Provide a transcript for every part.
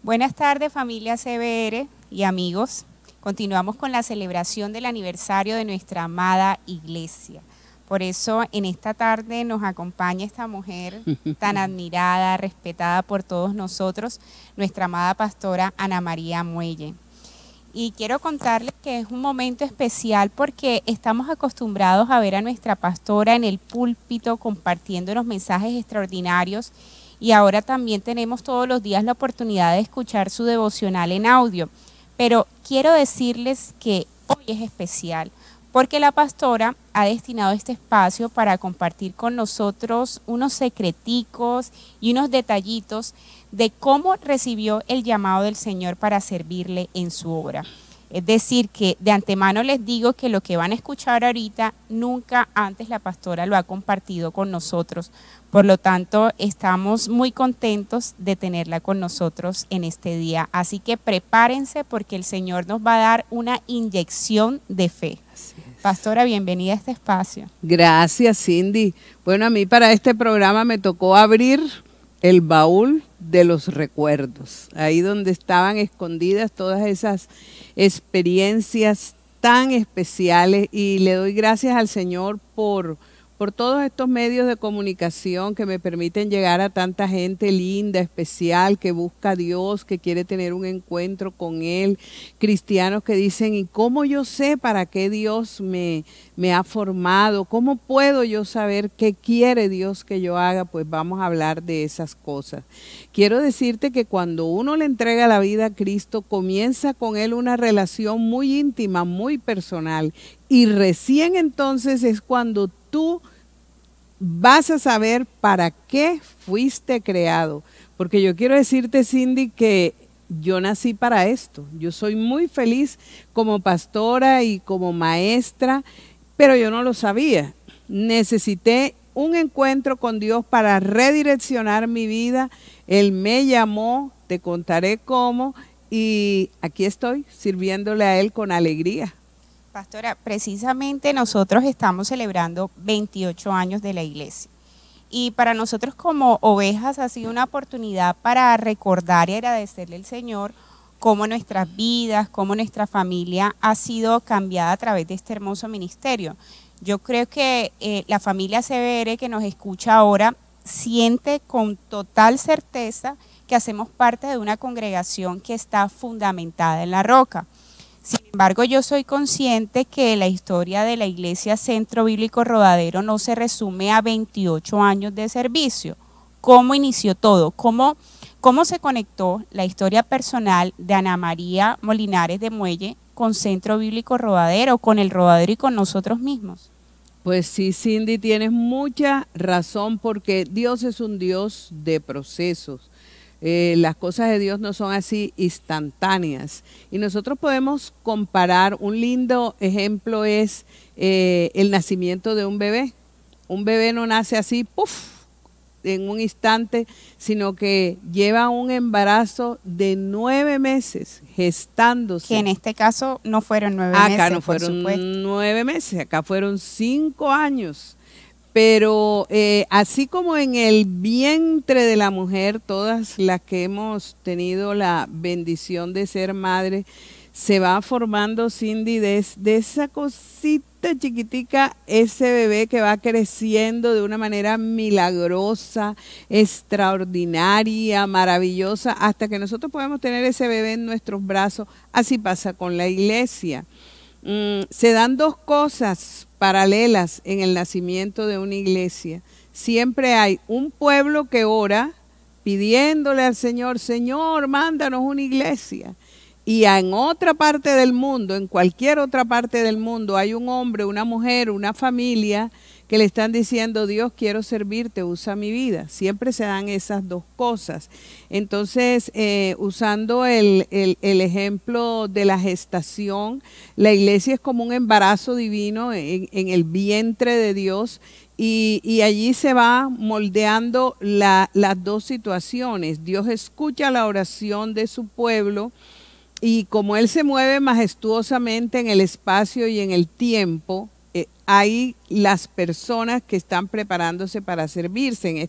Buenas tardes, familia CBR y amigos. Continuamos con la celebración del aniversario de nuestra amada iglesia. Por eso en esta tarde nos acompaña esta mujer tan admirada, respetada por todos nosotros, nuestra amada pastora Ana María Muelle. Y quiero contarles que es un momento especial porque estamos acostumbrados a ver a nuestra pastora en el púlpito compartiendo los mensajes extraordinarios, y ahora también tenemos todos los días la oportunidad de escuchar su devocional en audio. Pero quiero decirles que hoy es especial porque la pastora ha destinado este espacio para compartir con nosotros unos secreticos y unos detallitos de cómo recibió el llamado del Señor para servirle en su obra. Es decir, que de antemano les digo que lo que van a escuchar ahorita, nunca antes la pastora lo ha compartido con nosotros. Por lo tanto, estamos muy contentos de tenerla con nosotros en este día. Así que prepárense porque el Señor nos va a dar una inyección de fe. Pastora, bienvenida a este espacio. Gracias, Cindy. Bueno, a mí para este programa me tocó abrir el baúl de los recuerdos, ahí donde estaban escondidas todas esas experiencias tan especiales, y le doy gracias al Señor por todos estos medios de comunicación que me permiten llegar a tanta gente linda, especial, que busca a Dios, que quiere tener un encuentro con Él, cristianos que dicen, ¿y cómo yo sé para qué Dios me ha formado? ¿Cómo puedo yo saber qué quiere Dios que yo haga? Pues vamos a hablar de esas cosas. Quiero decirte que cuando uno le entrega la vida a Cristo, comienza con Él una relación muy íntima, muy personal, y recién entonces es cuando tú vas a saber para qué fuiste creado. Porque yo quiero decirte, Cindy, que yo nací para esto. Yo soy muy feliz como pastora y como maestra, pero yo no lo sabía. Necesité un encuentro con Dios para redireccionar mi vida. Él me llamó, te contaré cómo, y aquí estoy sirviéndole a Él con alegría. Pastora, precisamente nosotros estamos celebrando 28 años de la iglesia, y para nosotros como ovejas ha sido una oportunidad para recordar y agradecerle al Señor cómo nuestras vidas, cómo nuestra familia ha sido cambiada a través de este hermoso ministerio. Yo creo que la familia CBR que nos escucha ahora siente con total certeza que hacemos parte de una congregación que está fundamentada en la roca. Sin embargo, yo soy consciente que la historia de la Iglesia Centro Bíblico Rodadero no se resume a 28 años de servicio. ¿Cómo inició todo? ¿Cómo se conectó la historia personal de Ana María Molinares de Muelle con Centro Bíblico Rodadero, con el Rodadero y con nosotros mismos? Pues sí, Cindy, tienes mucha razón, porque Dios es un Dios de procesos. Las cosas de Dios no son así instantáneas, y nosotros podemos comparar. Un lindo ejemplo es el nacimiento de un bebé. Un bebé no nace así, ¡puf!, en un instante, sino que lleva un embarazo de 9 meses gestándose. Que en este caso no fueron 9 meses. Acá no fueron 9 meses, acá fueron 5 años. Pero así como en el vientre de la mujer, todas las que hemos tenido la bendición de ser madre, se va formando, Cindy, de esa cosita chiquitica, ese bebé que va creciendo de una manera milagrosa, extraordinaria, maravillosa, hasta que nosotros podemos tener ese bebé en nuestros brazos. Así pasa con la iglesia. Se dan dos cosas paralelas en el nacimiento de una iglesia. Siempre hay un pueblo que ora pidiéndole al Señor, Señor, mándanos una iglesia. Y en otra parte del mundo, en cualquier otra parte del mundo, hay un hombre, una mujer, una familia que le están diciendo, Dios, quiero servirte, usa mi vida. Siempre se dan esas dos cosas. Entonces, usando el ejemplo de la gestación, la iglesia es como un embarazo divino en el vientre de Dios, y allí se va moldeando las dos situaciones. Dios escucha la oración de su pueblo, y como Él se mueve majestuosamente en el espacio y en el tiempo, ahí las personas que están preparándose para servirse,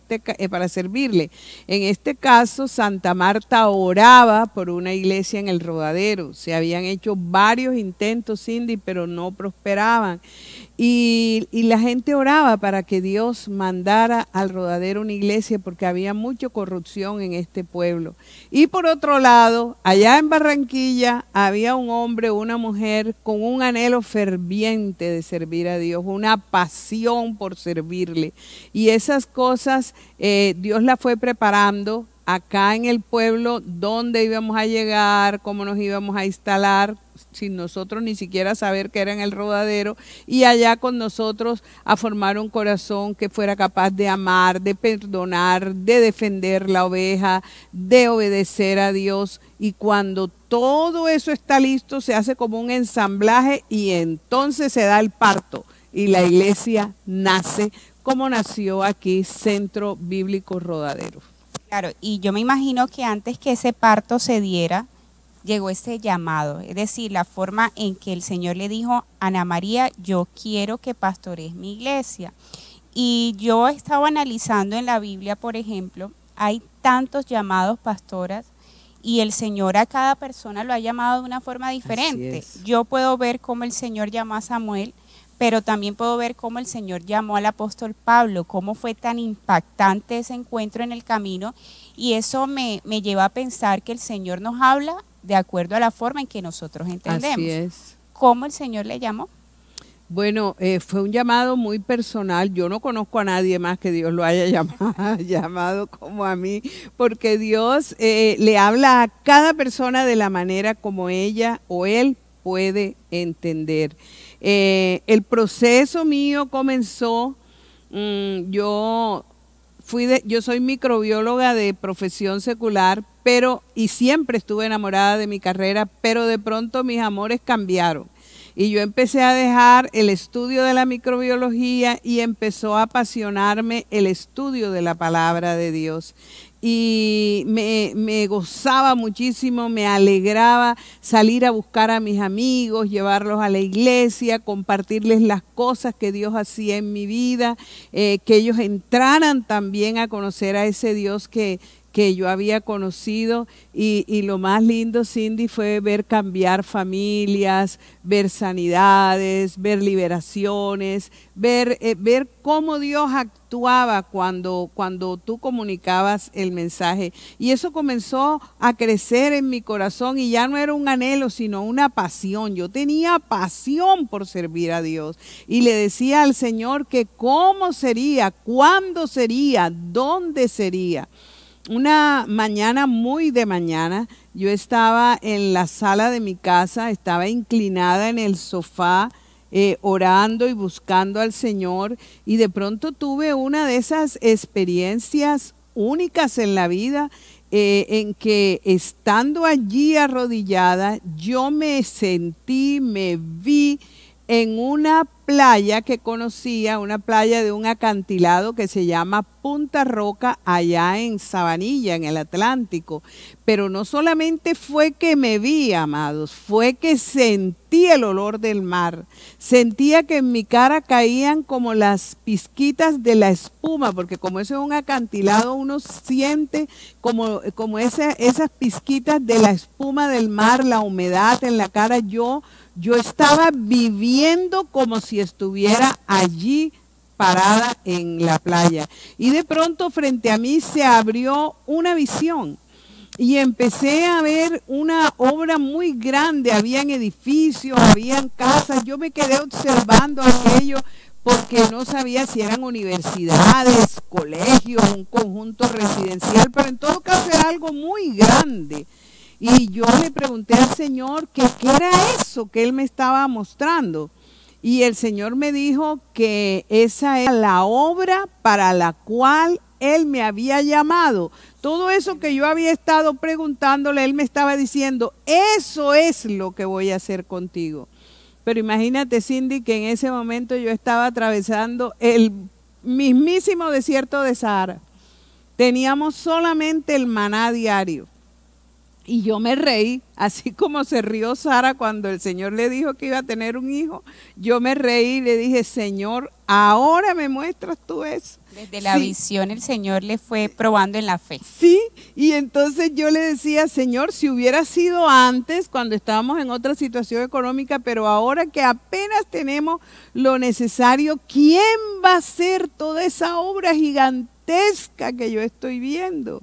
para servirle. En este caso, Santa Marta oraba por una iglesia en el Rodadero. Se habían hecho varios intentos, Cindy, pero no prosperaban. Y la gente oraba para que Dios mandara al Rodadero una iglesia porque había mucha corrupción en este pueblo. Y por otro lado, allá en Barranquilla había un hombre, una mujer con un anhelo ferviente de servir a Dios, una pasión por servirle. Y esas cosas Dios las fue preparando acá en el pueblo, dónde íbamos a llegar, cómo nos íbamos a instalar, sin nosotros ni siquiera saber que era en el Rodadero, y allá con nosotros a formar un corazón que fuera capaz de amar, de perdonar, de defender la oveja, de obedecer a Dios. Y cuando todo eso está listo, se hace como un ensamblaje y entonces se da el parto y la iglesia nace como nació aquí, Centro Bíblico Rodadero. Claro, y yo me imagino que antes que ese parto se diera, llegó ese llamado, es decir, la forma en que el Señor le dijo, Ana María, yo quiero que pastorees mi iglesia. Y yo estaba analizando en la Biblia, por ejemplo, hay tantos llamados pastoras y el Señor a cada persona lo ha llamado de una forma diferente. Yo puedo ver cómo el Señor llamó a Samuel, pero también puedo ver cómo el Señor llamó al apóstol Pablo, cómo fue tan impactante ese encuentro en el camino, y eso me lleva a pensar que el Señor nos habla de acuerdo a la forma en que nosotros entendemos. Así es. ¿Cómo el Señor le llamó? Bueno, fue un llamado muy personal. Yo no conozco a nadie más que Dios lo haya llamado como a mí, porque Dios le habla a cada persona de la manera como ella o él puede entender. El proceso mío comenzó, yo soy microbióloga de profesión secular, y siempre estuve enamorada de mi carrera, pero de pronto mis amores cambiaron. Y yo empecé a dejar el estudio de la microbiología y empezó a apasionarme el estudio de la palabra de Dios. Y me gozaba muchísimo, me alegraba salir a buscar a mis amigos, llevarlos a la iglesia, compartirles las cosas que Dios hacía en mi vida, que ellos entraran también a conocer a ese Dios que yo había conocido, y lo más lindo, Cindy, fue ver cambiar familias, ver sanidades, ver liberaciones, ver cómo Dios actuaba cuando tú comunicabas el mensaje. Y eso comenzó a crecer en mi corazón y ya no era un anhelo, sino una pasión. Yo tenía pasión por servir a Dios y le decía al Señor que cómo sería, cuándo sería, dónde sería. Una mañana, muy de mañana, yo estaba en la sala de mi casa, estaba inclinada en el sofá, orando y buscando al Señor, y de pronto tuve una de esas experiencias únicas en la vida, en que estando allí arrodillada, yo me sentí, me vi en una playa que conocía, una playa de un acantilado que se llama Punta Roca, allá en Sabanilla, en el Atlántico. Pero no solamente fue que me vi, amados, fue que sentí el olor del mar. Sentía que en mi cara caían como las pizquitas de la espuma, porque como eso es un acantilado, uno siente como esas pizquitas de la espuma del mar, la humedad en la cara. Yo estaba viviendo como si estuviera allí parada en la playa. Y de pronto frente a mí se abrió una visión y empecé a ver una obra muy grande. Habían edificios, habían casas. Yo me quedé observando aquello porque no sabía si eran universidades, colegios, un conjunto residencial, pero en todo caso era algo muy grande. Y yo le pregunté al Señor que qué era eso que Él me estaba mostrando. Y el Señor me dijo que esa era la obra para la cual Él me había llamado. Todo eso que yo había estado preguntándole, Él me estaba diciendo, eso es lo que voy a hacer contigo. Pero imagínate, Cindy, que en ese momento yo estaba atravesando el mismísimo desierto de Sahara. Teníamos solamente el maná diario. Y yo me reí, así como se rió Sara cuando el Señor le dijo que iba a tener un hijo. Yo me reí y le dije, Señor, ahora me muestras tú eso. Desde la visión el Señor le fue probando en la fe. Sí, y entonces yo le decía, Señor, si hubiera sido antes, cuando estábamos en otra situación económica, pero ahora que apenas tenemos lo necesario, ¿quién va a hacer toda esa obra gigantesca que yo estoy viendo?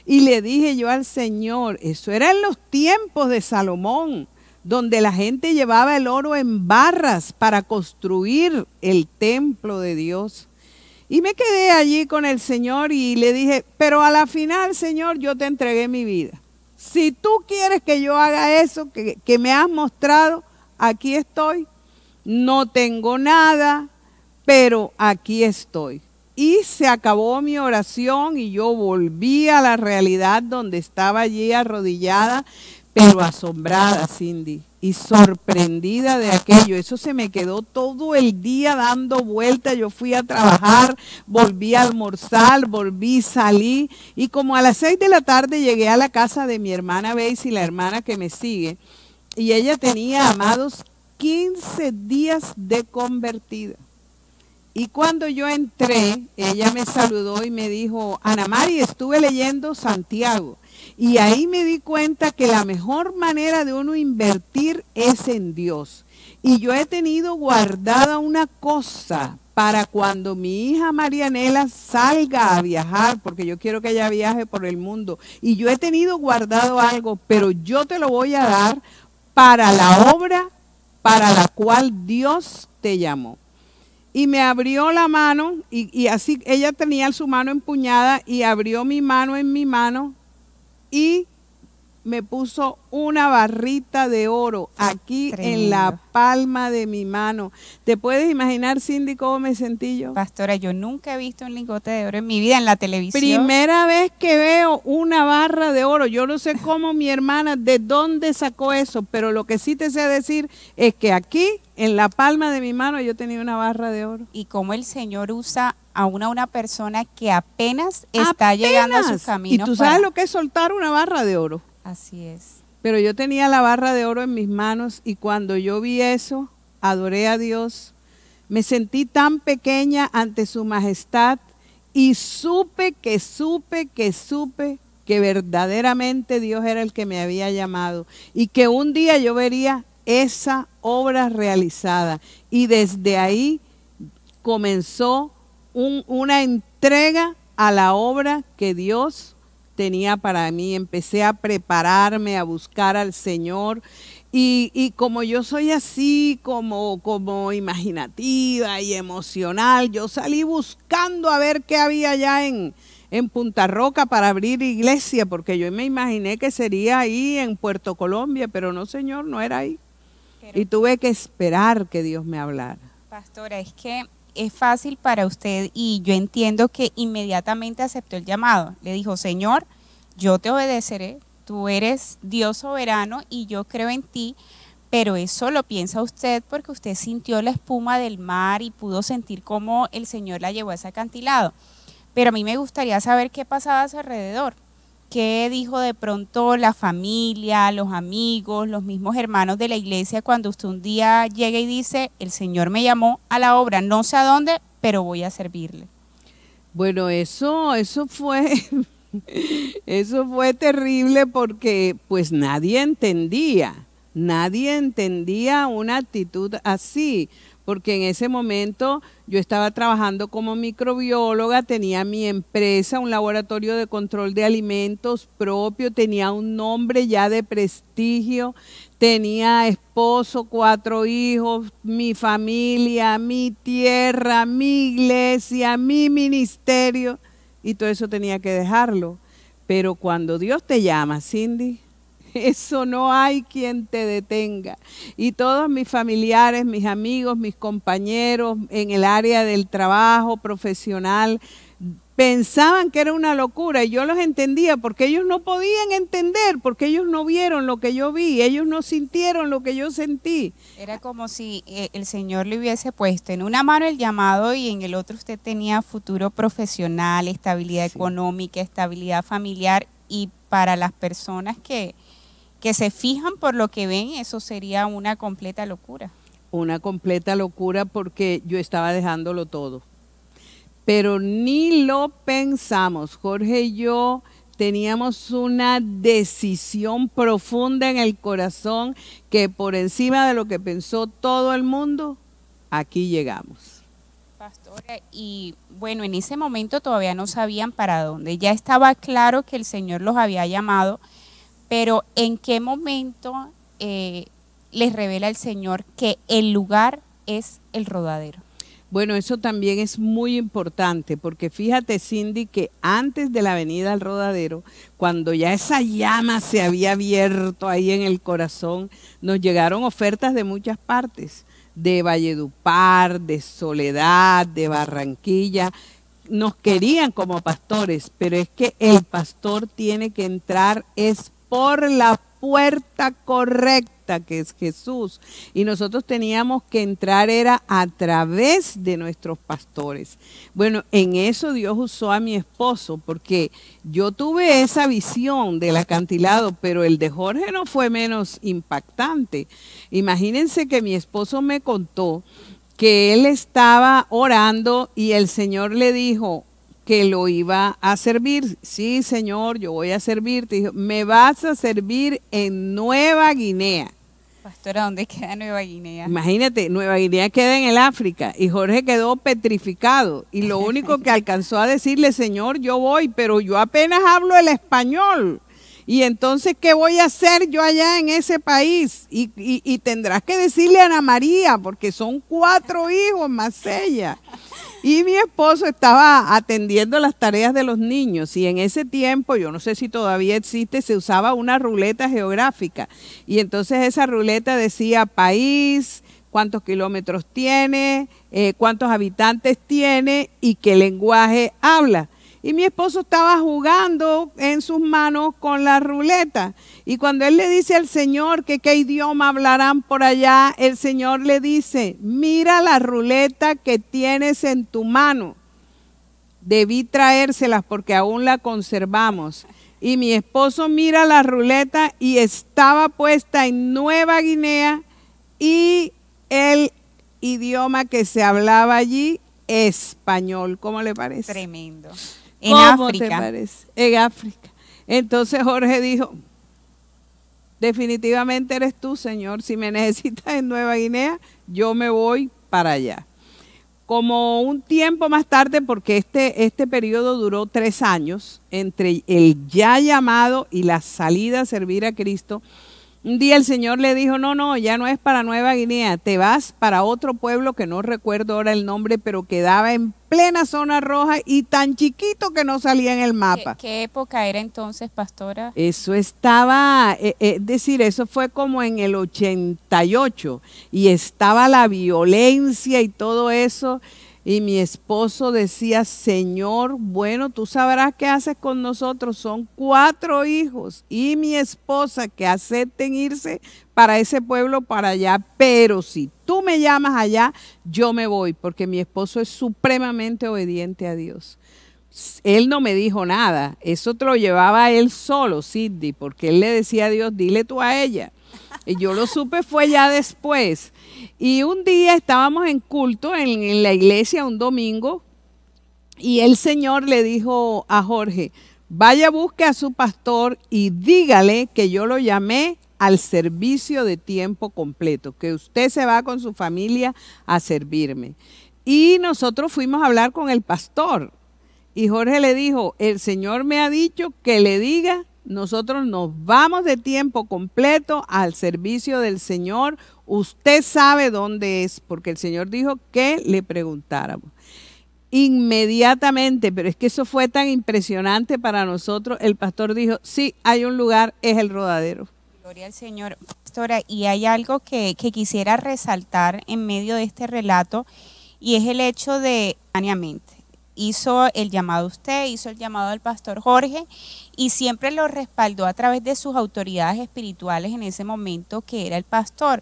Y le dije yo al Señor, eso era en los tiempos de Salomón, donde la gente llevaba el oro en barras para construir el templo de Dios. Y me quedé allí con el Señor y le dije, pero a la final, Señor, yo te entregué mi vida. Si tú quieres que yo haga eso que me has mostrado, aquí estoy. No tengo nada, pero aquí estoy. Y se acabó mi oración y yo volví a la realidad donde estaba allí arrodillada, pero asombrada, Cindy, y sorprendida de aquello. Eso se me quedó todo el día dando vueltas. Yo fui a trabajar, volví a almorzar, volví, salí, y como a las 6 de la tarde llegué a la casa de mi hermana Beisy, la hermana que me sigue, y ella tenía, amados, 15 días de convertida. Y cuando yo entré, ella me saludó y me dijo, Ana Mari, estuve leyendo Santiago. Y ahí me di cuenta que la mejor manera de uno invertir es en Dios. Y yo he tenido guardada una cosa para cuando mi hija Marianela salga a viajar, porque yo quiero que ella viaje por el mundo. Y yo he tenido guardado algo, pero yo te lo voy a dar para la obra para la cual Dios te llamó. Y me abrió la mano, y así ella tenía su mano empuñada, y abrió mi mano en mi mano, y me puso una barrita de oro aquí Tremendo. en la palma de mi mano. ¿Te puedes imaginar, Cindy, cómo me sentí yo? Pastora, yo nunca he visto un lingote de oro en mi vida en la televisión. Primera vez que veo una barra de oro. Yo no sé cómo mi hermana, de dónde sacó eso, pero lo que sí te sé decir es que aquí, en la palma de mi mano, yo tenía una barra de oro. Y cómo el Señor usa a una persona que apenas está llegando a sus caminos. Y tú sabes lo que es soltar una barra de oro. Así es. Pero yo tenía la barra de oro en mis manos, y cuando yo vi eso, adoré a Dios. Me sentí tan pequeña ante su majestad, y supe que verdaderamente Dios era el que me había llamado, y que un día yo vería esa obra realizada. Y desde ahí comenzó una entrega a la obra que Dios tenía para mí. Empecé a prepararme, a buscar al Señor, y como yo soy así, como imaginativa y emocional, yo salí buscando a ver qué había allá en Punta Roca para abrir iglesia, porque yo me imaginé que sería ahí en Puerto Colombia, pero no, Señor, no era ahí. Y tuve que esperar que Dios me hablara. Pastora, es que es fácil para usted, y yo entiendo que inmediatamente aceptó el llamado. Le dijo, Señor, yo te obedeceré, tú eres Dios soberano y yo creo en ti, pero eso lo piensa usted porque usted sintió la espuma del mar y pudo sentir cómo el Señor la llevó a ese acantilado. Pero a mí me gustaría saber qué pasaba a su alrededor. ¿Qué dijo de pronto la familia, los amigos, los mismos hermanos de la iglesia cuando usted un día llega y dice, el Señor me llamó a la obra, no sé a dónde, pero voy a servirle? Bueno, eso fue, eso fue terrible, porque pues nadie entendía una actitud así. Porque en ese momento yo estaba trabajando como microbióloga, tenía mi empresa, un laboratorio de control de alimentos propio, tenía un nombre ya de prestigio, tenía esposo, 4 hijos, mi familia, mi tierra, mi iglesia, mi ministerio, y todo eso tenía que dejarlo. Pero cuando Dios te llama, Cindy, eso no hay quien te detenga. Y todos mis familiares, mis amigos, mis compañeros en el área del trabajo profesional pensaban que era una locura, y yo los entendía, porque ellos no podían entender, porque ellos no vieron lo que yo vi, ellos no sintieron lo que yo sentí. Era como si el Señor le hubiese puesto en una mano el llamado y en el otro usted tenía futuro profesional, estabilidad económica, estabilidad familiar, y para las personas que se fijan por lo que ven, eso sería una completa locura. Una completa locura porque yo estaba dejándolo todo. Pero ni lo pensamos. Jorge y yo teníamos una decisión profunda en el corazón que por encima de lo que pensó todo el mundo, aquí llegamos. Pastora, y bueno, en ese momento todavía no sabían para dónde. Ya estaba claro que el Señor los había llamado, pero ¿en qué momento les revela el Señor que el lugar es el Rodadero? Bueno, eso también es muy importante, porque fíjate, Cindy, que antes de la venida al Rodadero, cuando ya esa llama se había abierto ahí en el corazón, nos llegaron ofertas de muchas partes, de Valledupar, de Soledad, de Barranquilla. Nos querían como pastores, pero es que el pastor tiene que entrar es por la puerta correcta, que es Jesús, y nosotros teníamos que entrar era a través de nuestros pastores. Bueno, en eso Dios usó a mi esposo, porque yo tuve esa visión del acantilado, pero el de Jorge no fue menos impactante. Imagínense que mi esposo me contó que él estaba orando y el Señor le dijo que lo iba a servir. Sí, Señor, yo voy a servirte. Dijo, me vas a servir en Nueva Guinea. Pastora, ¿dónde queda Nueva Guinea? Imagínate, Nueva Guinea queda en el África y Jorge quedó petrificado y lo único que alcanzó a decirle, Señor, yo voy, pero yo apenas hablo el español. Y entonces, ¿qué voy a hacer yo allá en ese país? Y tendrás que decirle a Ana María, porque son 4 hijos más ella. Y mi esposo estaba atendiendo las tareas de los niños y en ese tiempo, yo no sé si todavía existe, se usaba una ruleta geográfica. Y entonces esa ruleta decía país, cuántos kilómetros tiene, cuántos habitantes tiene y qué lenguaje habla. Y mi esposo estaba jugando en sus manos con la ruleta. Y cuando él le dice al Señor que qué idioma hablarán por allá, el Señor le dice, mira la ruleta que tienes en tu mano. Debí traérselas porque aún la conservamos. Y mi esposo mira la ruleta y estaba puesta en Nueva Guinea y el idioma que se hablaba allí, español. ¿Cómo le parece? Tremendo. En África. ¿Te parece? En África. Entonces Jorge dijo, definitivamente eres tú, Señor. Si me necesitas en Nueva Guinea, yo me voy para allá. Como un tiempo más tarde, porque este periodo duró 3 años, entre el ya llamado y la salida a servir a Cristo, un día el Señor le dijo, no, ya no es para Nueva Guinea, te vas para otro pueblo que no recuerdo ahora el nombre, pero quedaba en plena zona roja y tan chiquito que no salía en el mapa. ¿Qué época era entonces, pastora? Eso estaba, es decir, eso fue como en el 88 y estaba la violencia y todo eso. Y mi esposo decía, Señor, bueno, tú sabrás qué haces con nosotros. Son 4 hijos y mi esposa que acepten irse para ese pueblo, para allá. Pero si tú me llamas allá, yo me voy, porque mi esposo es supremamente obediente a Dios. Él no me dijo nada, eso te lo llevaba él solo, Cindy, porque él le decía a Dios, dile tú a ella. Y yo lo supe fue ya después. Y un día estábamos en culto en la iglesia, un domingo, y el Señor le dijo a Jorge, vaya, busque a su pastor y dígale que yo lo llamé al servicio de tiempo completo, que usted se va con su familia a servirme. Y nosotros fuimos a hablar con el pastor. Y Jorge le dijo, el Señor me ha dicho que le diga, nosotros nos vamos de tiempo completo al servicio del Señor. Usted sabe dónde es, porque el Señor dijo que le preguntáramos. Inmediatamente, pero es que eso fue tan impresionante para nosotros, el pastor dijo, sí, hay un lugar, es el Rodadero. Gloria al Señor. Pastora, y hay algo que quisiera resaltar en medio de este relato, y es el hecho de, hizo el llamado usted, hizo el llamado al pastor Jorge y siempre lo respaldó a través de sus autoridades espirituales en ese momento, que era el pastor.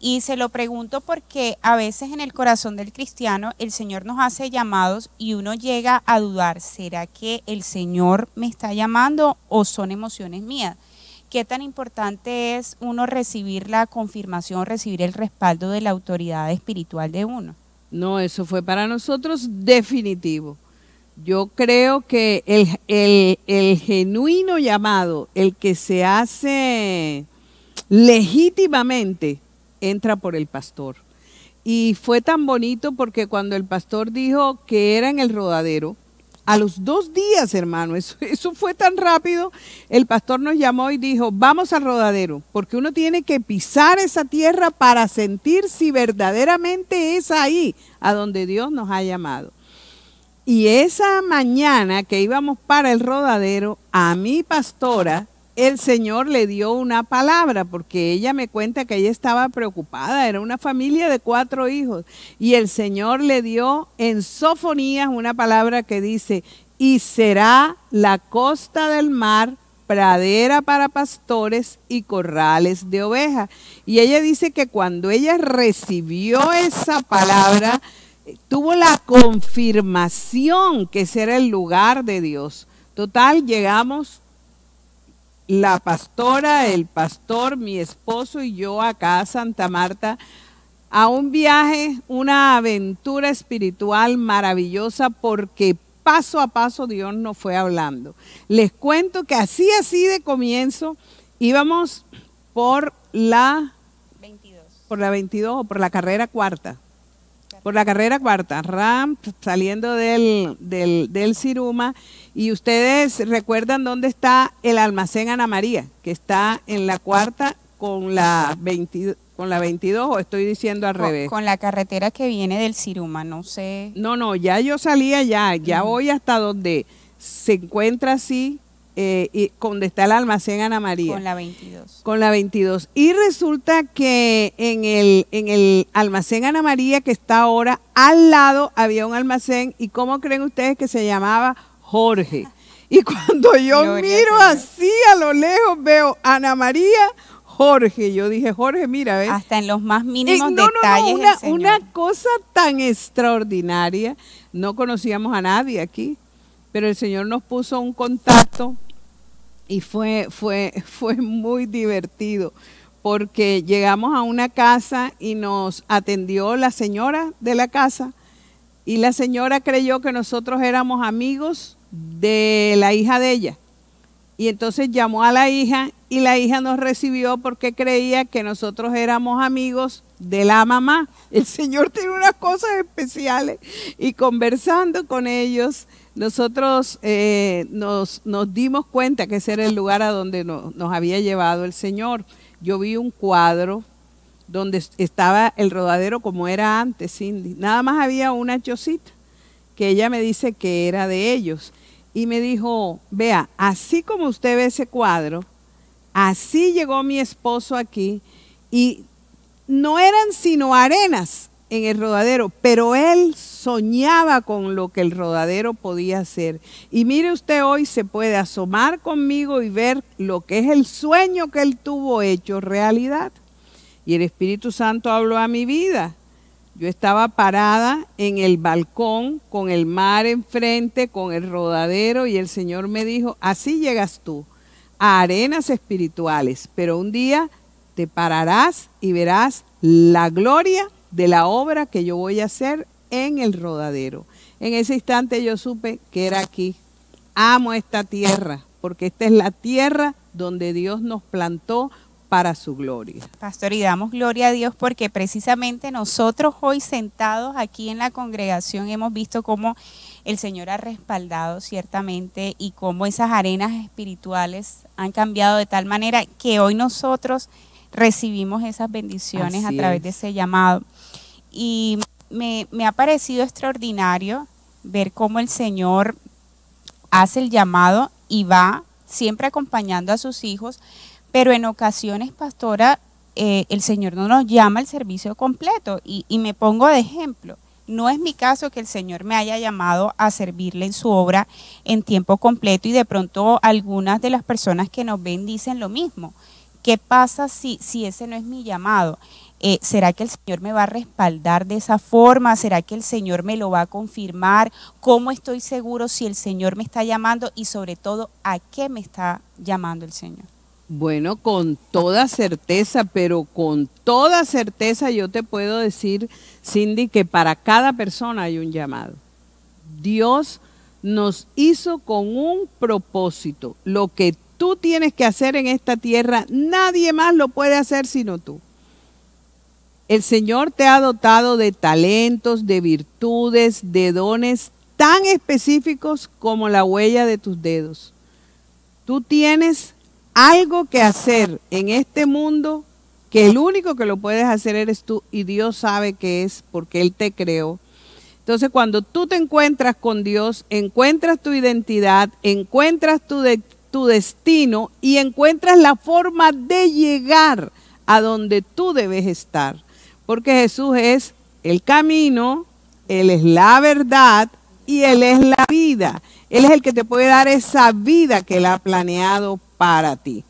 Y se lo pregunto porque a veces en el corazón del cristiano el Señor nos hace llamados y uno llega a dudar, ¿será que el Señor me está llamando o son emociones mías? ¿Qué tan importante es uno recibir la confirmación, recibir el respaldo de la autoridad espiritual de uno? No, eso fue para nosotros definitivo. Yo creo que el genuino llamado, el que se hace legítimamente, entra por el pastor. Y fue tan bonito porque cuando el pastor dijo que era en el Rodadero, a los 2 días, hermano, eso fue tan rápido, el pastor nos llamó y dijo, vamos al Rodadero, porque uno tiene que pisar esa tierra para sentir si verdaderamente es ahí a donde Dios nos ha llamado. Y esa mañana que íbamos para el Rodadero, a mi pastora, el Señor le dio una palabra, porque ella me cuenta que ella estaba preocupada, era una familia de 4 hijos, y el Señor le dio en Sofonías una palabra que dice, y será la costa del mar pradera para pastores y corrales de ovejas. Y ella dice que cuando ella recibió esa palabra, tuvo la confirmación que ese era el lugar de Dios. Total, llegamos la pastora, el pastor, mi esposo y yo acá a Santa Marta a un viaje, una aventura espiritual maravillosa porque paso a paso Dios nos fue hablando. Les cuento que así de comienzo íbamos por la 22 o por la carrera cuarta. Por la carrera cuarta, saliendo del Siruma, y ustedes recuerdan dónde está el almacén Ana María, que está en la cuarta con la 22, o estoy diciendo al revés. Con la carretera que viene del Siruma, no sé. No, ya yo salía ya voy hasta donde se encuentra así, y donde está el almacén Ana María. Con la 22. Con la 22. Y resulta que en el almacén Ana María que está ahora, al lado había un almacén, y ¿cómo creen ustedes que se llamaba? Jorge. Y cuando yo miro así a lo lejos, veo Ana María, Jorge. Yo dije, Jorge, mira, ¿ves? Hasta en los más mínimos detalles. Una cosa tan extraordinaria. No conocíamos a nadie aquí, pero el Señor nos puso un contacto y fue muy divertido porque llegamos a una casa y nos atendió la señora de la casa, y la señora creyó que nosotros éramos amigos de la hija de ella, y entonces llamó a la hija y la hija nos recibió porque creía que nosotros éramos amigos de la mamá. El Señor tiene unas cosas especiales, y conversando con ellos nosotros nos dimos cuenta que ese era el lugar a donde nos había llevado el Señor. Yo vi un cuadro donde estaba el Rodadero como era antes, Cindy. Nada más había una chocita que ella me dice que era de ellos. Y me dijo, vea, así como usted ve ese cuadro, así llegó mi esposo aquí, y no eran sino arenas en el Rodadero, pero él soñaba con lo que el Rodadero podía hacer. Y mire usted, hoy se puede asomar conmigo y ver lo que es el sueño que él tuvo hecho realidad. Y el Espíritu Santo habló a mi vida. Yo estaba parada en el balcón con el mar enfrente, con el Rodadero, y el Señor me dijo, así llegas tú a arenas espirituales, pero un día te pararás y verás la gloria de la obra que yo voy a hacer en el Rodadero. En ese instante yo supe que era aquí. Amo esta tierra, porque esta es la tierra donde Dios nos plantó para su gloria. Pastor, y damos gloria a Dios porque precisamente nosotros hoy sentados aquí en la congregación hemos visto cómo el Señor ha respaldado ciertamente y cómo esas arenas espirituales han cambiado de tal manera que hoy nosotros recibimos esas bendiciones a través de ese llamado. Y me ha parecido extraordinario ver cómo el Señor hace el llamado y va siempre acompañando a sus hijos, pero en ocasiones, pastora, el Señor no nos llama al servicio completo. Y me pongo de ejemplo. No es mi caso que el Señor me haya llamado a servirle en su obra en tiempo completo, y de pronto algunas de las personas que nos ven dicen lo mismo. ¿Qué pasa si ese no es mi llamado? ¿Será que el Señor me va a respaldar de esa forma? ¿Será que el Señor me lo va a confirmar? ¿Cómo estoy seguro si el Señor me está llamando? Y sobre todo, ¿a qué me está llamando el Señor? Bueno, con toda certeza, pero con toda certeza yo te puedo decir, Cindy, que para cada persona hay un llamado. Dios nos hizo con un propósito. Lo que tú tienes que hacer en esta tierra, nadie más lo puede hacer sino tú. El Señor te ha dotado de talentos, de virtudes, de dones tan específicos como la huella de tus dedos. Tú tienes algo que hacer en este mundo que el único que lo puedes hacer eres tú y Dios sabe que es porque Él te creó. Entonces cuando tú te encuentras con Dios, encuentras tu identidad, encuentras tu destino y encuentras la forma de llegar a donde tú debes estar. Porque Jesús es el camino, Él es la verdad y Él es la vida. Él es el que te puede dar esa vida que Él ha planeado para ti.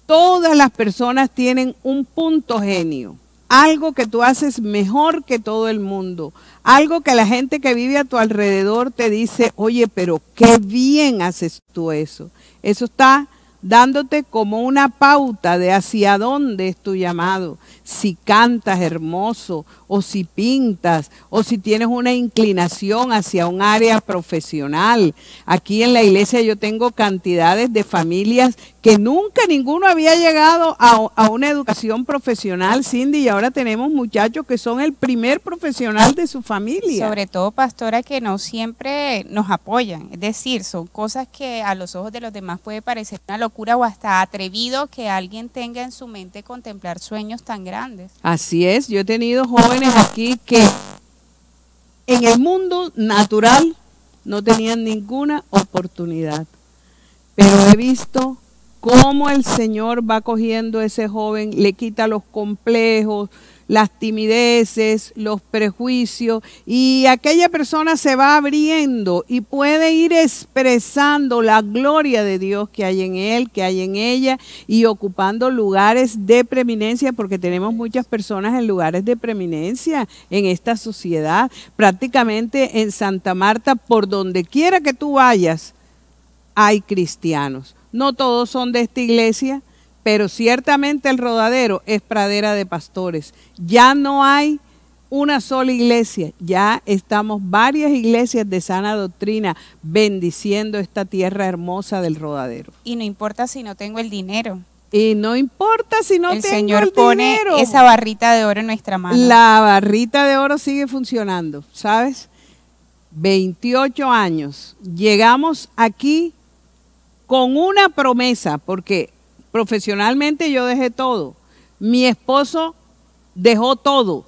Todas las personas tienen un punto genio, algo que tú haces mejor que todo el mundo, algo que la gente que vive a tu alrededor te dice, oye, pero qué bien haces tú eso. Eso está dándote como una pauta de hacia dónde es tu llamado. Si cantas hermoso, o si pintas, o si tienes una inclinación hacia un área profesional. Aquí en la iglesia yo tengo cantidades de familias que nunca ninguno había llegado a una educación profesional, Cindy, y ahora tenemos muchachos que son el primer profesional de su familia. Sobre todo, pastora, que no siempre nos apoyan. Es decir, son cosas que a los ojos de los demás puede parecer una locura o hasta atrevido que alguien tenga en su mente contemplar sueños tan grandes. Así es, yo he tenido jóvenes aquí que en el mundo natural no tenían ninguna oportunidad, pero he visto cómo el Señor va cogiendo a ese joven, le quita los complejos, las timideces, los prejuicios, y aquella persona se va abriendo y puede ir expresando la gloria de Dios que hay en él, que hay en ella, y ocupando lugares de preeminencia, porque tenemos muchas personas en lugares de preeminencia en esta sociedad. Prácticamente en Santa Marta, por donde quiera que tú vayas, hay cristianos. No todos son de esta iglesia, pero ciertamente el Rodadero es pradera de pastores. Ya no hay una sola iglesia, ya estamos varias iglesias de sana doctrina bendiciendo esta tierra hermosa del Rodadero. Y no importa si no tengo el dinero. Y no importa si no tengo el dinero. El Señor pone esa barrita de oro en nuestra mano. La barrita de oro sigue funcionando, ¿sabes? 28 años. Llegamos aquí con una promesa, porque profesionalmente yo dejé todo. Mi esposo dejó todo.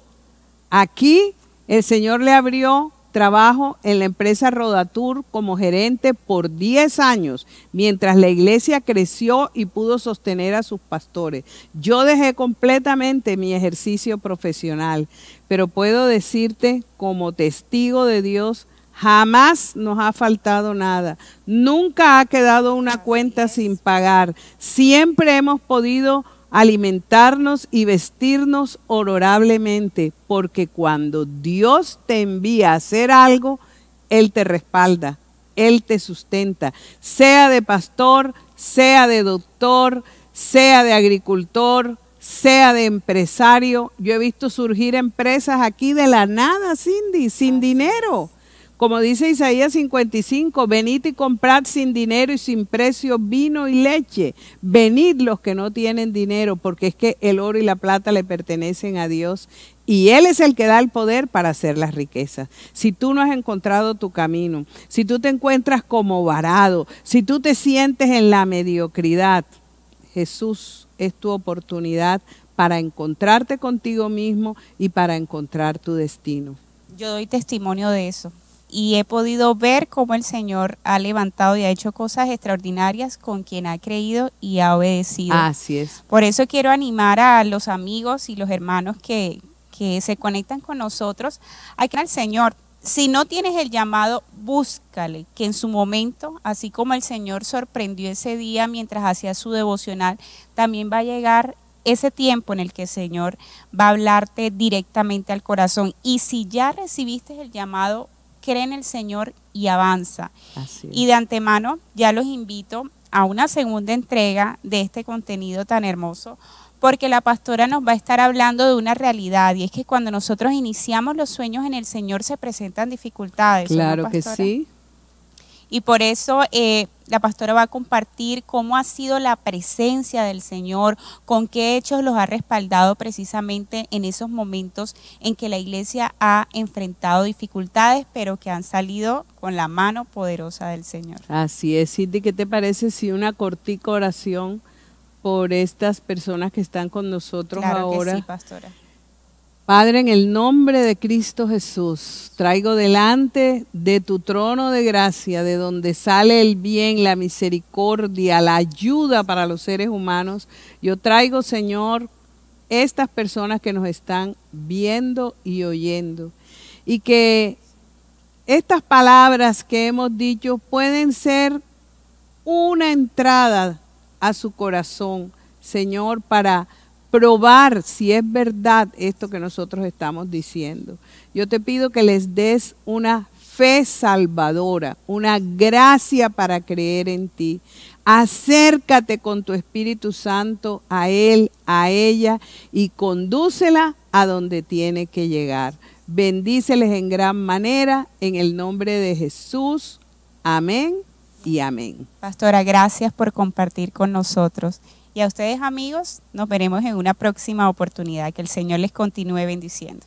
Aquí el Señor le abrió trabajo en la empresa Rodatur como gerente por 10 años, mientras la iglesia creció y pudo sostener a sus pastores. Yo dejé completamente mi ejercicio profesional, pero puedo decirte como testigo de Dios, jamás nos ha faltado nada. Nunca ha quedado una cuenta sin pagar. Siempre hemos podido alimentarnos y vestirnos honorablemente, porque cuando Dios te envía a hacer algo, Él te respalda, Él te sustenta, sea de pastor, sea de doctor, sea de agricultor, sea de empresario. Yo he visto surgir empresas aquí de la nada, Cindy, sin dinero. Como dice Isaías 55, venid y comprad sin dinero y sin precio vino y leche. Venid los que no tienen dinero, porque es que el oro y la plata le pertenecen a Dios y Él es el que da el poder para hacer las riquezas. Si tú no has encontrado tu camino, si tú te encuentras como varado, si tú te sientes en la mediocridad, Jesús es tu oportunidad para encontrarte contigo mismo y para encontrar tu destino. Yo doy testimonio de eso. Y he podido ver cómo el Señor ha levantado y ha hecho cosas extraordinarias con quien ha creído y ha obedecido. Así es. Por eso quiero animar a los amigos y los hermanos que se conectan con nosotros a que al Señor, si no tienes el llamado, búscale, que en su momento, así como el Señor sorprendió ese día mientras hacía su devocional, también va a llegar ese tiempo en el que el Señor va a hablarte directamente al corazón. Y si ya recibiste el llamado, cree en el Señor y avanza. Y de antemano ya los invito a una segunda entrega de este contenido tan hermoso, porque la pastora nos va a estar hablando de una realidad, y es que cuando nosotros iniciamos los sueños en el Señor se presentan dificultades. Claro, ¿no, que sí. Y por eso la pastora va a compartir cómo ha sido la presencia del Señor, con qué hechos los ha respaldado precisamente en esos momentos en que la iglesia ha enfrentado dificultades, pero que han salido con la mano poderosa del Señor. Así es, Cindy, ¿qué te parece si una cortica oración por estas personas que están con nosotros ahora? Claro que sí, pastora. Padre, en el nombre de Cristo Jesús, traigo delante de tu trono de gracia, de donde sale el bien, la misericordia, la ayuda para los seres humanos. Yo traigo, Señor, estas personas que nos están viendo y oyendo, y que estas palabras que hemos dicho pueden ser una entrada a su corazón, Señor, para probar si es verdad esto que nosotros estamos diciendo. Yo te pido que les des una fe salvadora, una gracia para creer en ti. Acércate con tu Espíritu Santo a él, a ella, y condúcela a donde tiene que llegar. Bendíceles en gran manera, en el nombre de Jesús. Amén y amén. Pastora, gracias por compartir con nosotros. Y a ustedes, amigos, nos veremos en una próxima oportunidad. Que el Señor les continúe bendiciendo.